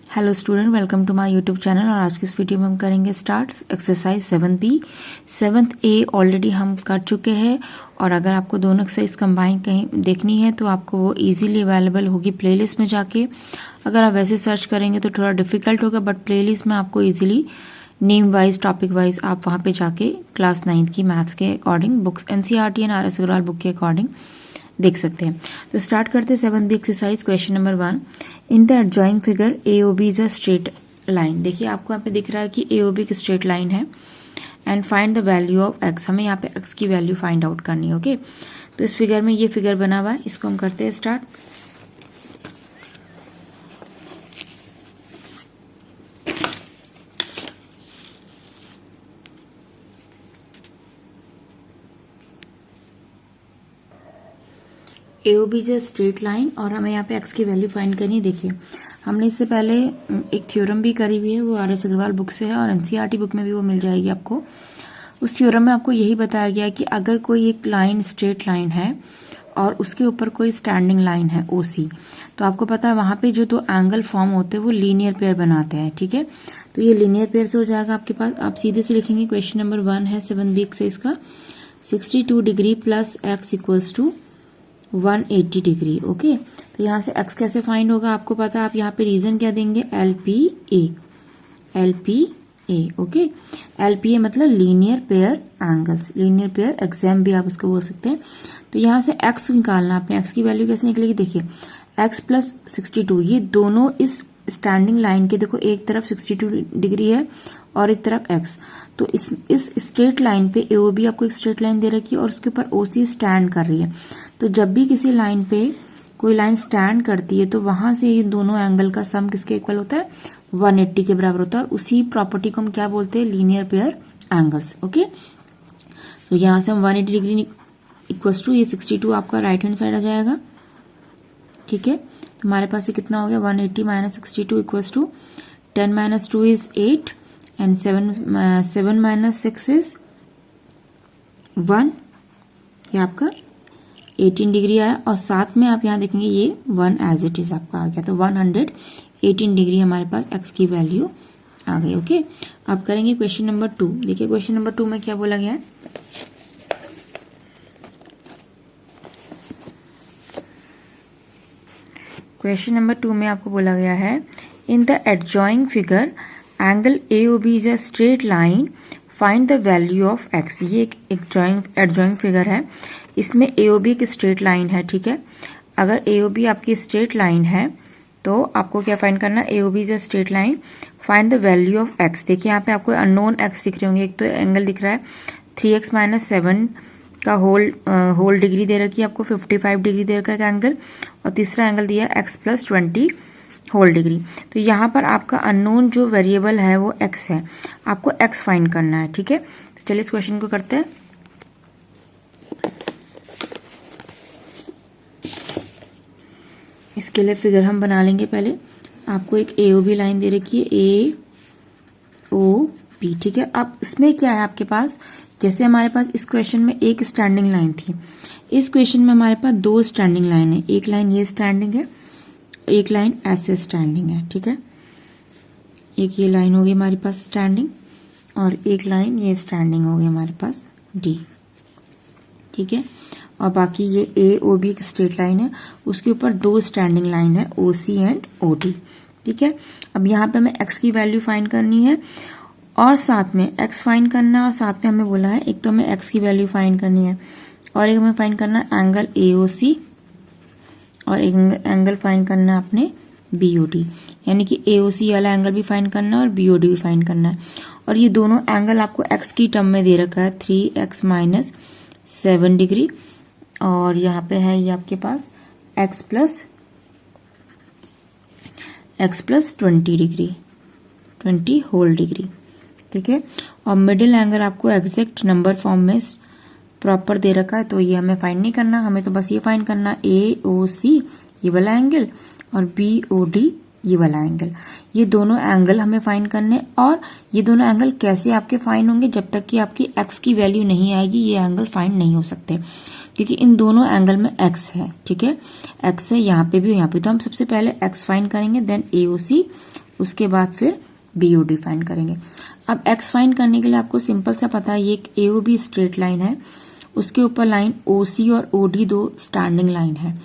Hello student, welcome to my YouTube channel. और आज की इस वीडियो में हम करेंगे start exercise 7B। 7A already हम कर चुके हैं और अगर आपको दोनों एक्सरसाइज कंबाइन कहीं देखनी है तो आपको वो इजीली अवेलेबल होगी प्लेलिस्ट में जाके। अगर आप वैसे सर्च करेंगे तो थोड़ा डिफिकल्ट होगा, बट प्लेलिस्ट में आपको easily name wise topic wise आप वहाँ पे जाके क्लास 9th की मैथ्स के according books NCERT and RS Agarwal book के अकॉर्डिंग देख सकते हैं। तो स्टार्ट करते हैं 7B exercise. Question number 1, in the adjoining figure AOB is a straight line. देखिए आपको यहाँ पे दिख रहा है कि AOB एक स्ट्रेट लाइन है and find the value of x। हमें यहाँ पे x की वैल्यू फाइंड आउट करनी है। ओके, तो इस फिगर में ये फिगर बना हुआ है, इसको हम करते हैं start. AOB is a straight line और हमें यहाँ पे x की वैल्यू फाइंड करनी है। देखिए हमने इससे पहले एक थ्योरम भी करी हुई है, वो RS अग्रवाल बुक से है और NCERT बुक में भी वो मिल जाएगी आपको। उस थ्योरम में आपको यही बताया गया है कि अगर कोई एक लाइन स्ट्रेट लाइन है और उसके ऊपर कोई स्टैंडिंग लाइन है OC, तो आपको पता है वहां पे जो दो एंगल फॉर्म होते हैं वो लीनियर पेयर बनाते हैं। ठीक है, तो ये लीनियर पेयर से हो जाएगा आपके पास। आप सीधे से लिखेंगे, क्वेश्चन नंबर 1 है 7B से, इसका 62 degree plus x equals to 180 degree. Okay, तो यहाँ से x कैसे फाइंड होगा आपको पता है। आप यहाँ पे रीजन क्या देंगे, LPA। ओके, LPA मतलब linear pair angles, linear pair exam भी आप उसको बोल सकते हैं। तो यहाँ से x निकालना, आपने x की वैल्यू कैसे निकलेगी। देखिए x प्लस 62, ये दोनों इस स्टैंडिंग लाइन के, देखो एक तरफ 62 डिग्री है और एक तरफ x, तो इस स्ट्रेट लाइन पे AOB आपको एक स्ट्रेट लाइन दे रखी है और उसके ऊपर OC स्टैंड कर रही है। तो जब भी किसी लाइन पे कोई लाइन स्टैंड करती है तो वहां से ये दोनों एंगल का सम किसके इक्वल होता है, 180 के बराबर होता है। और उसी प्रॉपर्टी को हम क्या बोलते हैं, लीनियर पेयर एंगल्स। ओके, तो यहां से हम 180 डिग्री इक्वल्स टू ये 62 आपका राइट हैंड साइड आ जाएगा। ठीक है, तो हमारे पास ये कितना हो गया, 180 minus 62 equals to 10 minus 2 is 8 and 7 minus 6 is 1। ये आपका 18 डिग्री आया और साथ में आप यहाँ देखेंगे ये 1 एज इट इज आपका आ गया, तो 118 डिग्री हमारे पास x की वैल्यू आ गई। ओके, अब करेंगे क्वेश्चन नंबर 2। देखिए क्वेश्चन नंबर 2 में क्या बोला गया है, क्वेश्चन नंबर 2 में आपको बोला गया है, in the adjoining figure angle AOB is a straight line, find the value of x। ये एक एडजॉइंग फिगर है, इसमें AOB एक स्ट्रेट लाइन है। ठीक है, अगर AOB आपकी स्ट्रेट लाइन है तो आपको क्या फाइंड करना है, AOB is a straight line, find the value of x। देखिए यहाँ पे आपको अननोन x दिख रहे होंगे। एक तो एंगल दिख रहा है 3x माइनस 7 का होल डिग्री दे रखी है आपको, 55 डिग्री दे रखा है एंगल, और तीसरा एंगल दिया है x प्लस 20 होल डिग्री। तो यहाँ पर आपका अननोन जो वेरिएबल है वो x है, आपको x फाइंड करना है। ठीक है, तो चलिए इस क्वेश्चन को करते हैं। इसके लिए फिगर हम बना लेंगे। पहले आपको एक AOB लाइन दे रखी है, AOB। ठीक है, अब इसमें क्या है आपके पास, जैसे हमारे पास इस क्वेश्चन में एक स्टैंडिंग लाइन थी, इस क्वेश्चन में हमारे पास दो स्टैंडिंग लाइन है। एक लाइन ये स्टैंडिंग है, एक लाइन ऐसे स्टैंडिंग है। ठीक है, एक ये लाइन होगी हमारे पास स्टैंडिंग और एक लाइन ये स्टैंडिंग होगी हमारे पास D। ठीक है, और बाकी ये AOB एक स्ट्रेट लाइन है, उसके ऊपर दो स्टैंडिंग लाइन है OC एंड OD। ठीक है, अब यहाँ पे हमें x की वैल्यू फाइंड करनी है और साथ में x फाइंड करना है, और साथ में हमें बोला है एक तो हमें x की वैल्यू फाइंड करनी है और एक हमें फाइंड करना है एंगल AOC और एक एंगल फाइंड करना है अपने BOD। यानी कि AOC वाला एंगल भी फाइंड करना है और BOD भी फाइंड करना है। और ये दोनों एंगल आपको x की टर्म में दे रखा है, 3x माइनस 7 डिग्री, और यहाँ पे है ये आपके पास x plus 20 degree, 20 whole degree. ठीक है, और मिडिल एंगल आपको एग्जैक्ट नंबर फॉर्म में प्रॉपर दे रखा है, तो ये हमें फाइंड नहीं करना, हमें तो बस ये फाइंड करना AOC ये वाला एंगल और BOD ये वाला एंगल। ये दोनों एंगल हमें फाइंड करने, और ये दोनों एंगल कैसे आपके फाइंड होंगे, जब तक कि आपकी x की वैल्यू नहीं आएगी ये एंगल फाइंड नहीं हो सकते, क्योंकि इन दोनों एंगल में x है। ठीक है, x है यहाँ पे भी, यहाँ पे, तो हम सबसे पहले x फाइंड करेंगे, देन AOC उसके बाद फिर BOD फाइंड करेंगे। अब x फाइंड करने के लिए आपको सिंपल सा पता है, ये एक AOB स्ट्रेट लाइन है, उसके ऊपर लाइन OC और OD दो स्टैंडिंग लाइन है।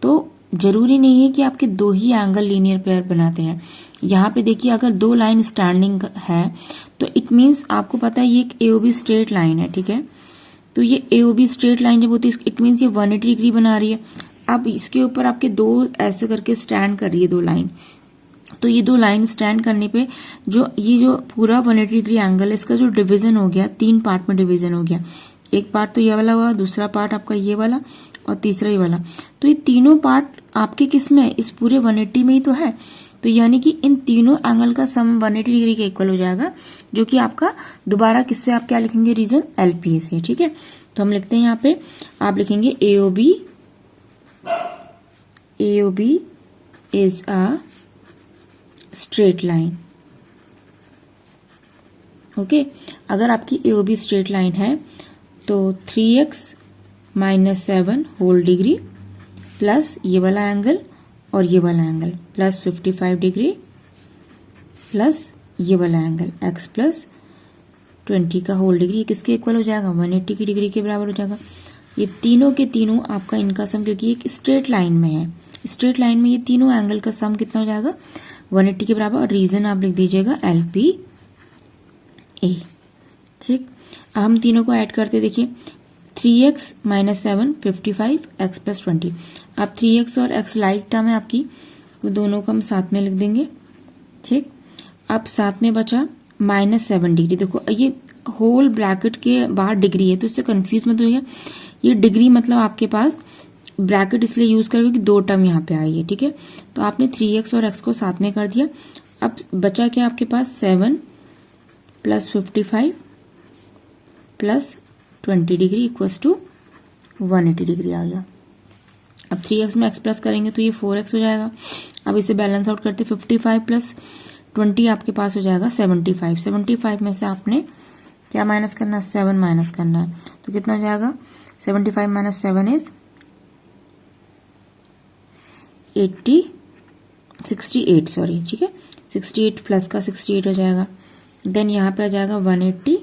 तो जरूरी नहीं है कि आपके दो ही एंगल लीनियर पेयर बनाते हैं। यहाँ पे देखिए अगर दो लाइन स्टैंडिंग है तो इट मीन्स आपको पता है ये एक AOB स्ट्रेट लाइन है, ठीक है। तो ये AOB स्ट्रेट लाइन जब होती है इट मीन्स ये 180 डिग्री बना रही है। अब इसके ऊपर आपके दो ऐसे करके स्टैंड कर रही है दो लाइन, तो ये दो लाइन स्टैंड करने पे ये जो पूरा 180 डिग्री एंगल है इसका जो डिवीजन हो गया, तीन पार्ट में डिवीजन हो गया। एक पार्ट तो ये वाला हुआ, दूसरा पार्ट आपका ये वाला और तीसरा ये वाला। तो ये तीनों पार्ट आपके किस में है, इस पूरे 180 में ही तो है। तो यानी कि इन तीनों एंगल का सम 180 डिग्री के इक्वल हो जाएगा, जो कि आपका दोबारा किससे आप क्या लिखेंगे, रीजन LPA से, ठीक है। तो हम लिखते हैं यहाँ पे आप लिखेंगे AOB is a straight line. Okay, अगर आपकी AOB स्ट्रेट लाइन है तो 3x - 7 होल डिग्री प्लस ये वाला एंगल और ये वाला एंगल प्लस 55 डिग्री प्लस ये वाला एंगल x प्लस 20 का होल डिग्री, किसके इक्वल हो जाएगा, 180 की डिग्री के बराबर हो जाएगा। ये तीनों के तीनों आपका इनका सम, क्योंकि एक स्ट्रेट लाइन में है, स्ट्रेट लाइन में ये तीनों एंगल का सम कितना हो जाएगा, 180 के बराबर। और रीजन आप लिख दीजिएगा LPA, ठीक। अब हम तीनों को ऐड करते, देखिए 3x - 7 55 x प्लस 20। अब 3x और x लाइक टर्म है आपकी, तो दोनों को हम साथ में लिख देंगे, ठीक। अब साथ में बचा -7 डिग्री। देखो ये होल ब्रैकेट के बाहर डिग्री है तो इससे कंफ्यूज मत होइए। ये डिग्री मतलब आपके पास ब्रैकेट इसलिए यूज करोगे कि दो टर्म यहाँ पे आई है, ठीक है। तो आपने 3x और x को साथ में कर दिया। अब बचा क्या आपके पास, 7 plus 55 plus 20 degree equals to 180 degree आ गया। अब 3x में x प्लस करेंगे तो ये 4x हो जाएगा। अब इसे बैलेंस आउट करते 55 प्लस 20 आपके पास हो जाएगा 75। 75 में से आपने क्या माइनस करना है, 7 माइनस करना है। तो कितना हो जाएगा, 75 - 7 इज 68 सॉरी, ठीक है। 68 प्लस का 68 हो जाएगा। देन यहाँ पे आ जाएगा 180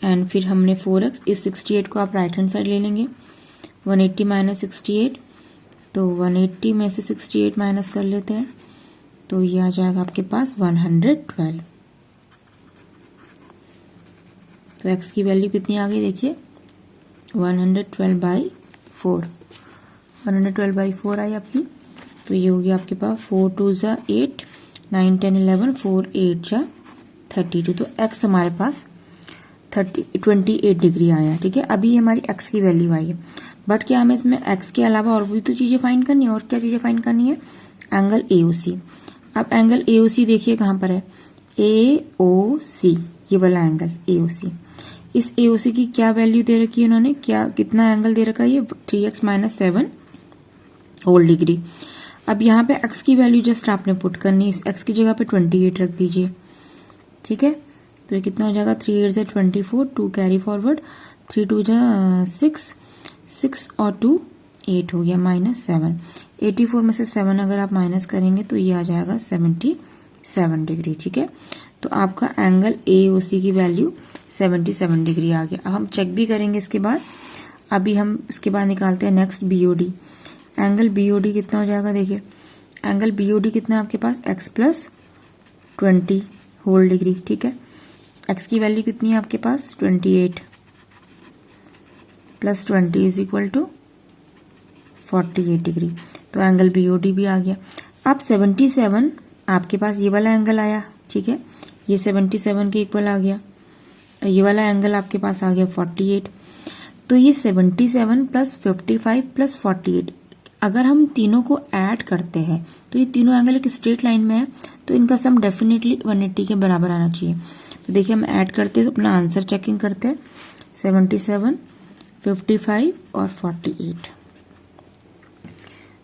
एंड फिर हमने 4x, इस 68 को आप राइट हैंड साइड ले लेंगे, 180 - 68, तो 180 में से 68 माइनस कर लेते हैं तो ये आ जाएगा आपके पास 112। तो x की वैल्यू कितनी आ गई, देखिए 112/4, 112/4 आई आपकी। तो ये हो गया आपके पास 4 2 = 8, 9 10 11, 4 8 = 32। तो x हमारे पास 28 डिग्री आया, ठीक है। अभी हमारी x की वैल्यू आई है, बट क्या हमें इसमें x के अलावा और भी तो चीजें फाइंड करनी है। और क्या चीजें फाइंड करनी है, एंगल AOC। अब एंगल AOC देखिए कहाँ पर है, AOC, ये वाला एंगल AOC। इस AOC की क्या वैल्यू दे रखी है उन्होंने, क्या कितना एंगल दे रखा है, ये 3x - 7 होल डिग्री। अब यहाँ पे x की वैल्यू जस्ट आपने पुट करनी, इस x की जगह पे 28 रख दीजिए, ठीक है। तो ये कितना हो जाएगा, 3 8 = 24, 2 कैरी फॉरवर्ड, 3 2 = 6, 6 और 2 8 हो गया -7। 84 में से 7 अगर आप माइनस करेंगे तो ये आ जाएगा 77 डिग्री, ठीक है। तो आपका एंगल AOC की वैल्यू 77 डिग्री आ गया। अब हम चेक भी करेंगे इसके बाद। अभी हम इसके बाद निकालते हैं नेक्स्ट BOD। एंगल BOD कितना हो जाएगा, देखिए एंगल BOD कितना है आपके पास, x प्लस 20 होल डिग्री, ठीक है। x की वैल्यू कितनी है आपके पास, 28 plus 20 is equal to 48 degree. तो एंगल BOD भी आ गया। अब 77 आपके पास ये वाला एंगल आया, ठीक है, ये 77 के इक्वल आ गया। ये वाला एंगल आपके पास आ गया 48। तो ये 77 प्लस 55 प्लस 48, अगर हम तीनों को ऐड करते हैं तो ये तीनों एंगल एक स्ट्रेट लाइन में है, तो इनका सम डेफिनेटली 180 के बराबर आना चाहिए। तो देखिए हम ऐड करते हैं, अपना आंसर चेकिंग करते हैं, 77 55 और 48।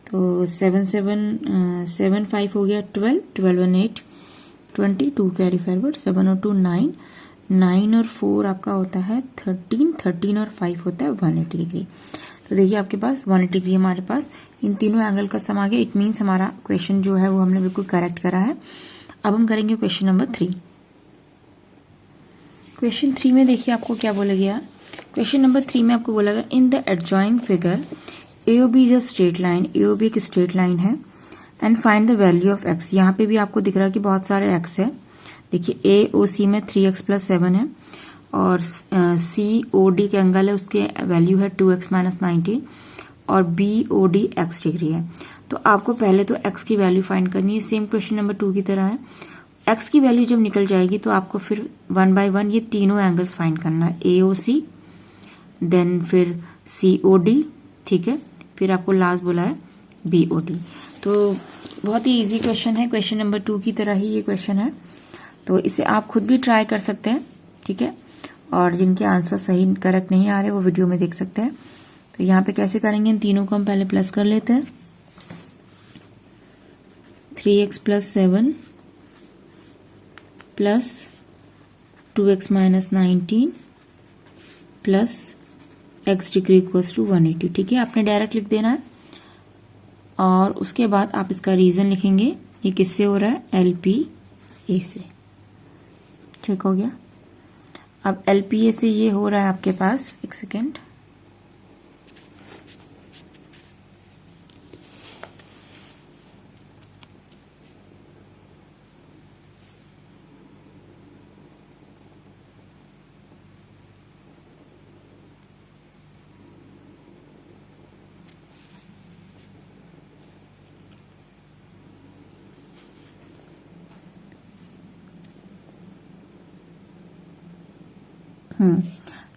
तो 7 7 5 हो गया 12, 12 और 8 20, 2 कैरी फॉरवर्ड, 7 और 2 9, 9 और 4 आपका होता है 13, 13 और 5 होता है 180 डिग्री। तो देखिए आपके पास 180 डिग्री हमारे पास इन तीनों एंगल का सम आ गया। इट मीन्स हमारा क्वेश्चन जो है वो हमने बिल्कुल करेक्ट करा है। अब हम करेंगे क्वेश्चन नंबर 3। क्वेश्चन 3 में देखिए आपको क्या बोला गया। क्वेश्चन नंबर 3 में आपको बोला गया in the adjoining figure AOB is a straight line, AOB एक स्ट्रेट लाइन है, and find the value of x। यहाँ पे भी आपको दिख रहा है कि बहुत सारे x है। देखिए AOC में 3x + 7 है, और COD के एंगल है, उसके वैल्यू है 2x - 19, और BOD x डिग्री है। तो आपको पहले तो x की वैल्यू फाइंड करनी है, सेम क्वेश्चन नंबर 2 की तरह है। x की वैल्यू जब निकल जाएगी तो आपको फिर 1 बाय 1 ये तीनों एंगल्स फाइंड करना है, AOC, देन फिर COD, ठीक है, फिर आपको लास्ट बोला है BOD। तो बहुत ही इजी क्वेश्चन है, क्वेश्चन नंबर 2 की तरह ही ये क्वेश्चन है, तो इसे आप खुद भी ट्राई कर सकते हैं, ठीक है। और जिनके आंसर सही करेक्ट नहीं आ रहे वो वीडियो में देख सकते हैं। तो यहाँ पे कैसे करेंगे, इन तीनों को हम पहले प्लस कर लेते हैं। 3x + 7 plus 2x - 19 plus x degree equals to 180, ठीक है, आपने डायरेक्ट लिख देना है। और उसके बाद आप इसका रीजन लिखेंगे, ये किससे हो रहा है, LPA से, ठीक हो गया। अब LPA से ये हो रहा है आपके पास, एक सेकेंड,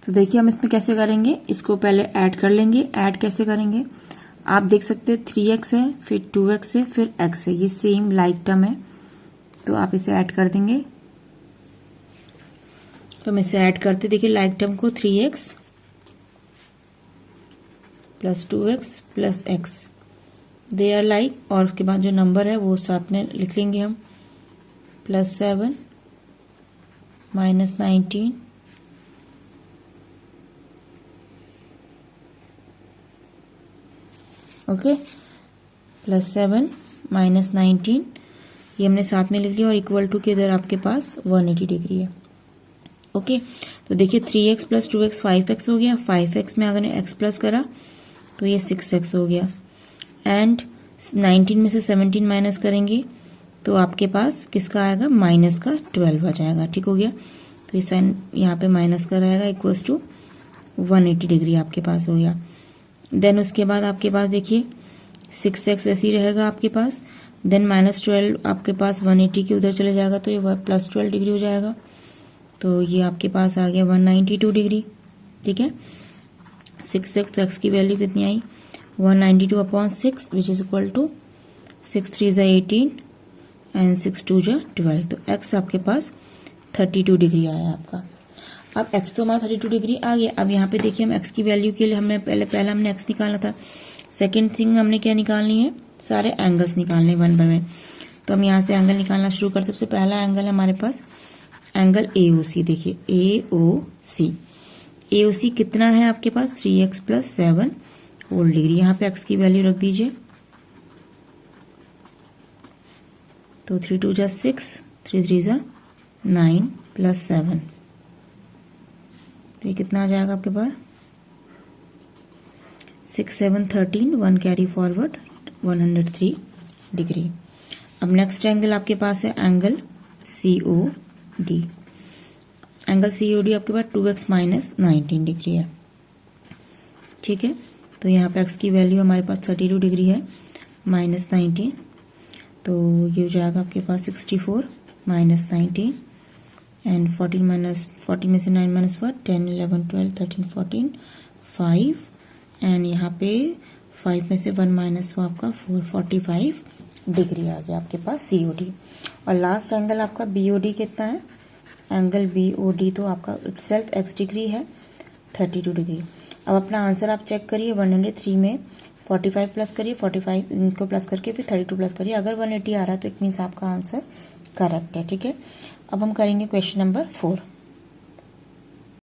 तो देखिए हम इसमें कैसे करेंगे, इसको पहले ऐड कर लेंगे। ऐड कैसे करेंगे, आप देख सकते हैं 3x है, फिर 2x है, फिर x है, ये सेम लाइक टर्म है, तो आप इसे ऐड कर देंगे। तो हम इसे ऐड करते, देखिए लाइक टर्म को 3x + 2x + x, they are like, और उसके बाद जो नंबर है वो साथ में लिख लेंगे हम, +7 - 19 ओके, +7 - 19 ये हमने साथ में लिख लिया, और इक्वल टू के इधर आपके पास 180 डिग्री है। ओके, तो देखिए 3x + 2x 5x हो गया, 5x में अगर x प्लस करा तो ये 6x हो गया, एंड 19 में से 17 माइनस करेंगे तो आपके पास किसका आएगा, माइनस का 12 आ जाएगा, ठीक हो गया। तो ये साइन यहाँ पे माइनस का रहेगा, इक्वल्स टू 180 डिग्री आपके पास हो गया। देन उसके बाद आपके पास देखिए 6x ऐसे ही रहेगा आपके पास, देन -12 आपके पास 180 के उधर चले जाएगा, तो ये +12 डिग्री हो जाएगा, तो ये आपके पास आ गया 192 डिग्री, ठीक है। 6x, तो x की वैल्यू कितनी आई, 192/6 which is equal to 6 3 = 18 and 6 2 = 12, तो x आपके पास 32 डिग्री आया आपका। अब x तो हमारा 32 डिग्री आ गया। अब यहाँ पे देखिए हम x की वैल्यू के लिए हमने पहले हमने x निकालना था। सेकंड थिंग हमने क्या निकालनी है, सारे एंगल्स निकालने 1 बाय 1। तो हम यहाँ से एंगल निकालना शुरू करते हैं। सबसे पहला एंगल है हमारे पास एंगल AOC, देखिए AOC कितना है आपके पास, 3x + 7 होल डिग्री। यहाँ पे x की वैल्यू रख दीजिए, तो 3 2 = 6, 3 3 = 9 + 7, तो ये कितना आ जाएगा आपके पास, 6 7 13, 1 कैरी फॉरवर्ड 103 डिग्री। अब नेक्स्ट एंगल आपके पास है एंगल COD। एंगल COD आपके पास 2x - 19 डिग्री है, ठीक है। तो यहाँ पे x की वैल्यू हमारे पास 32 डिग्री है, -19, तो ये हो जाएगा आपके पास 64 - 19 एंड 14 में से 9 - 1, 10 11 12 13 14 5, एंड यहाँ पे 5 में से 1 माइनस हुआ आपका 4, 45 डिग्री आ गया आपके पास COD। और लास्ट एंगल आपका BOD कितना है, एंगल BOD तो आपका इटसेल्फ x डिग्री है 32 डिग्री। अब अपना आंसर आप चेक करिए, 103 में 45 प्लस करिए, 45 इनको प्लस करके फिर 32 प्लस करिए। अगर 180 आ रहा है तो इट मीन्स आपका आंसर करेक्ट है, ठीक है। अब हम करेंगे क्वेश्चन नंबर 4।